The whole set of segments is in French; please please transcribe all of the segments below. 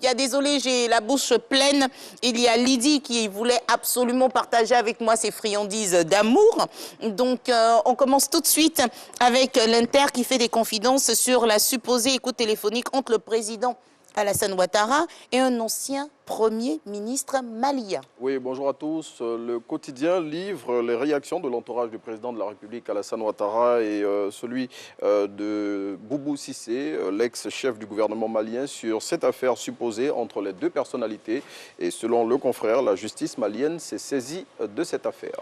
médias. Désolée, j'ai la bouche pleine. Il y a Lydie qui voulait absolument partager avec moi ses friandises d'amour. Donc, on commence tout de suite avec l'Inter qui fait des confidences sur la supposée écoute téléphonique entre le président Alassane Ouattara et un ancien Premier ministre malien. Oui, bonjour à tous. Le quotidien livre les réactions de l'entourage du président de la République Alassane Ouattara et celui de Boubou Cissé, l'ex-chef du gouvernement malien, sur cette affaire supposée entre les deux personnalités. Et selon le confrère, la justice malienne s'est saisie de cette affaire.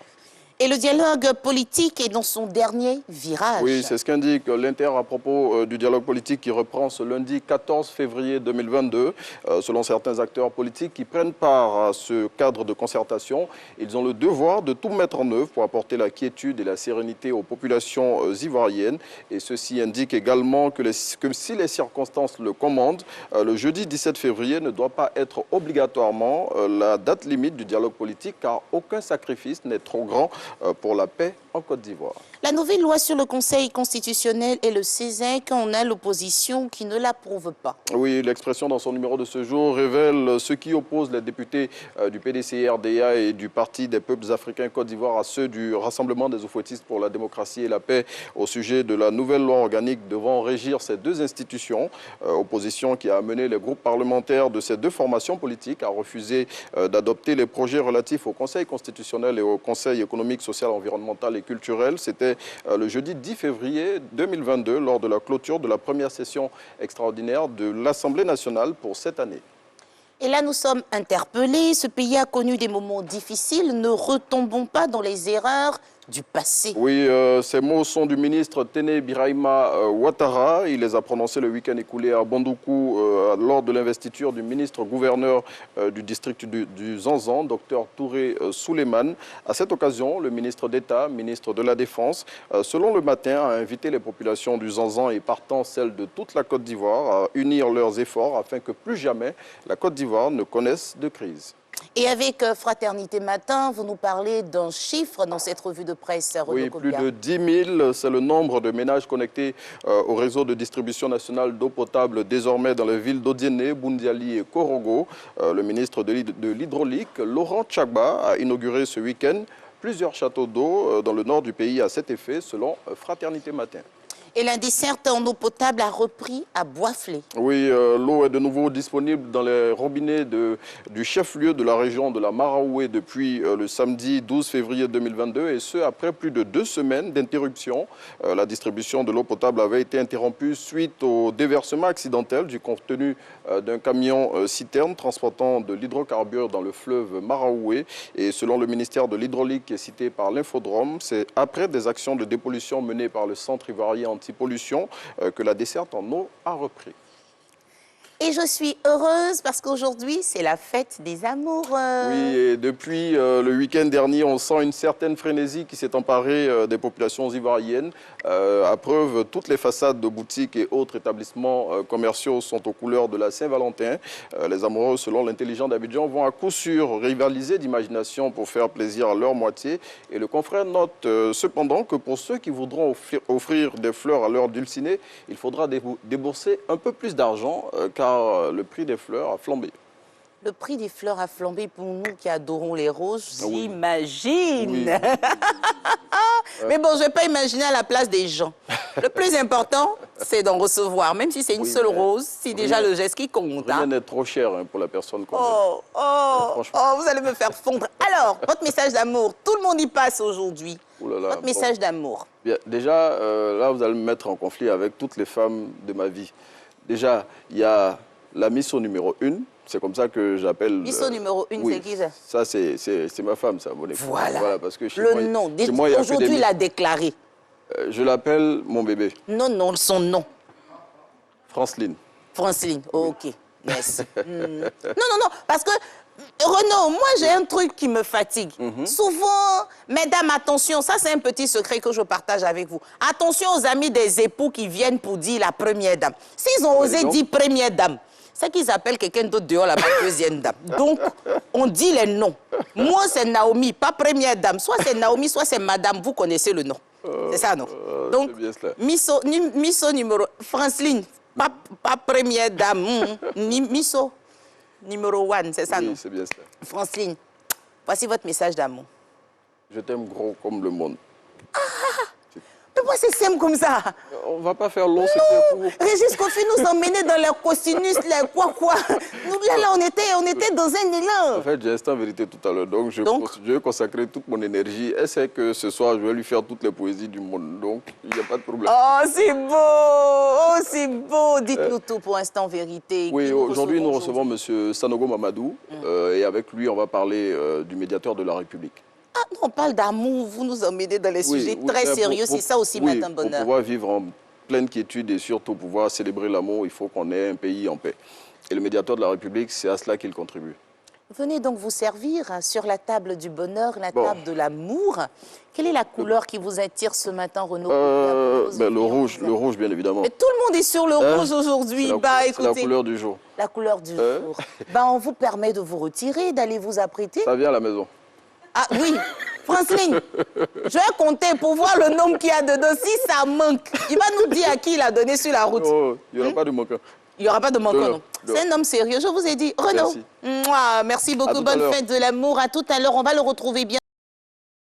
Et le dialogue politique est dans son dernier virage. Oui, c'est ce qu'indique l'Inter à propos du dialogue politique qui reprend ce lundi 14 février 2022. Selon certains acteurs politiques qui prennent part à ce cadre de concertation, ils ont le devoir de tout mettre en œuvre pour apporter la quiétude et la sérénité aux populations ivoiriennes. Et ceci indique également que si les circonstances le commandent, le jeudi 17 février ne doit pas être obligatoirement la date limite du dialogue politique, car aucun sacrifice n'est trop grand pour la paix en Côte d'Ivoire. La nouvelle loi sur le Conseil constitutionnel et le CESEC, on a l'opposition qui ne l'approuve pas. Oui, l'expression dans son numéro de ce jour révèle ce qui oppose les députés du PDC-RDA et du Parti des peuples africains Côte d'Ivoire à ceux du Rassemblement des oufouettistes pour la démocratie et la paix au sujet de la nouvelle loi organique devant régir ces deux institutions. Opposition qui a amené les groupes parlementaires de ces deux formations politiques à refuser d'adopter les projets relatifs au Conseil constitutionnel et au Conseil économique, social, environnemental et culturel. C'était le jeudi 10 février 2022 lors de la clôture de la première session extraordinaire de l'Assemblée nationale pour cette année. Et là, nous sommes interpellés. Ce pays a connu des moments difficiles. Ne retombons pas dans les erreurs du passé. Oui, ces mots sont du ministre Téné Birahima Ouattara. Il les a prononcés le week-end écoulé à Bandoukou lors de l'investiture du ministre-gouverneur du district du Zanzan, Dr Touré Souleymane. À cette occasion, le ministre d'État, ministre de la Défense, selon Le Matin, a invité les populations du Zanzan et partant celles de toute la Côte d'Ivoire à unir leurs efforts afin que plus jamais la Côte d'Ivoire ne connaisse de crise. Et avec Fraternité Matin, vous nous parlez d'un chiffre dans cette revue de presse. Oui, plus de 10 000, c'est le nombre de ménages connectés au réseau de distribution nationale d'eau potable désormais dans les villes d'Odiéné, Boundiali et Korogo. Le ministre de l'Hydraulique, Laurent Tchagba, a inauguré ce week-end plusieurs châteaux d'eau dans le nord du pays à cet effet, selon Fraternité Matin. Et la desserte en eau potable a repris à Boisflé. Oui, l'eau est de nouveau disponible dans les robinets du chef-lieu de la région de la Maraoué depuis le samedi 12 février 2022 et ce, après plus de 2 semaines d'interruption. La distribution de l'eau potable avait été interrompue suite au déversement accidentel du contenu d'un camion citerne transportant de l'hydrocarbure dans le fleuve Maraoué. Et selon le ministère de l'Hydraulique cité par l'Infodrome, c'est après des actions de dépollution menées par le Centre ivoirien anti-pollution que la desserte en eau a repris. Et je suis heureuse parce qu'aujourd'hui, c'est la fête des amoureux. Oui, et depuis le week-end dernier, on sent une certaine frénésie qui s'est emparée des populations ivoiriennes. À preuve, toutes les façades de boutiques et autres établissements commerciaux sont aux couleurs de la Saint-Valentin. Les amoureux, selon l'intelligent d'Abidjan, vont à coup sûr rivaliser d'imagination pour faire plaisir à leur moitié. Et le confrère note cependant que pour ceux qui voudront offrir des fleurs à leur dulcinée, il faudra débourser un peu plus d'argent car le prix des fleurs a flambé. Le prix des fleurs a flambé pour nous qui adorons les roses, oui. j'imagine. Oui. Mais bon, je ne vais pas imaginer à la place des gens. Le plus important, c'est d'en recevoir, même si c'est une seule rose, c'est déjà le geste qui compte. Rien n'est trop cher pour la personne qu'on aime. Vous allez me faire fondre. Alors, votre message d'amour, tout le monde y passe aujourd'hui. Votre message d'amour. Déjà, là, vous allez me mettre en conflit avec toutes les femmes de ma vie. Déjà, il y a la misso numéro 1. C'est comme ça que j'appelle... Misso numéro 1, c'est qui ça? Ça, c'est ma femme, ça. Voilà. Parce que le nom. Aujourd'hui, il a déclaré. Je l'appelle mon bébé. Non, son nom. Franceline. Franceline, ok. Yes. Non, parce que... Renaud, moi j'ai un truc qui me fatigue. Souvent, mesdames, attention, ça c'est un petit secret que je partage avec vous. Attention aux amis des époux qui viennent pour dire la première dame. S'ils ont osé dire première dame, c'est qu'ils appellent quelqu'un d'autre dehors la deuxième dame. Donc, on dit les noms. Moi c'est Naomi, pas première dame. Soit c'est Naomi, soit c'est madame, vous connaissez le nom. C'est ça, non? Donc, misso numéro... Franceline, pas première dame, misso. numéro 1, c'est ça, Oui, non? c'est bien ça. Franceline, voici votre message d'amour. Je t'aime gros comme le monde. Mais pourquoi c'est simple comme ça? On va pas faire long, c'était pour... Régis Kofi nous emmenait dans les cosinus, les quoi. Nous, là, on était dans un élan. En fait, j'ai instant vérité tout à l'heure, donc je vais consacrer toute mon énergie. Elle sait que ce soir, je vais lui faire toutes les poésies du monde, donc il n'y a pas de problème. Oh, c'est beau! Oh, c'est beau! Dites-nous tout pour Instant Vérité. Oui, aujourd'hui, nous recevons M. Sanogo Mamadou, et avec lui, on va parler du médiateur de la République. Ah, non, on parle d'amour, vous nous emmenez dans les sujets très sérieux, c'est ça aussi, Madame Bonheur. Pour pouvoir vivre en pleine quiétude et surtout pouvoir célébrer l'amour, il faut qu'on ait un pays en paix. Et le médiateur de la République, c'est à cela qu'il contribue. Venez donc vous servir sur la table du bonheur, la table de l'amour. Quelle est la couleur qui vous attire ce matin, Renaud? Le rouge, bien évidemment. Mais tout le monde est sur le rouge aujourd'hui. C'est la couleur du jour. La couleur du jour. On vous permet de vous retirer, d'aller vous apprêter. Ça vient à la maison. Ah oui, Franceline, je vais compter pour voir le nombre qu'il y a dedans. Si ça manque, il va nous dire à qui il a donné sur la route. Oh, il n'y aura pas de manquant. Il n'y aura pas de manquant, non. C'est un homme sérieux, je vous ai dit. Renaud, merci beaucoup, bonne fête de l'amour. À tout à l'heure, on va le retrouver bien.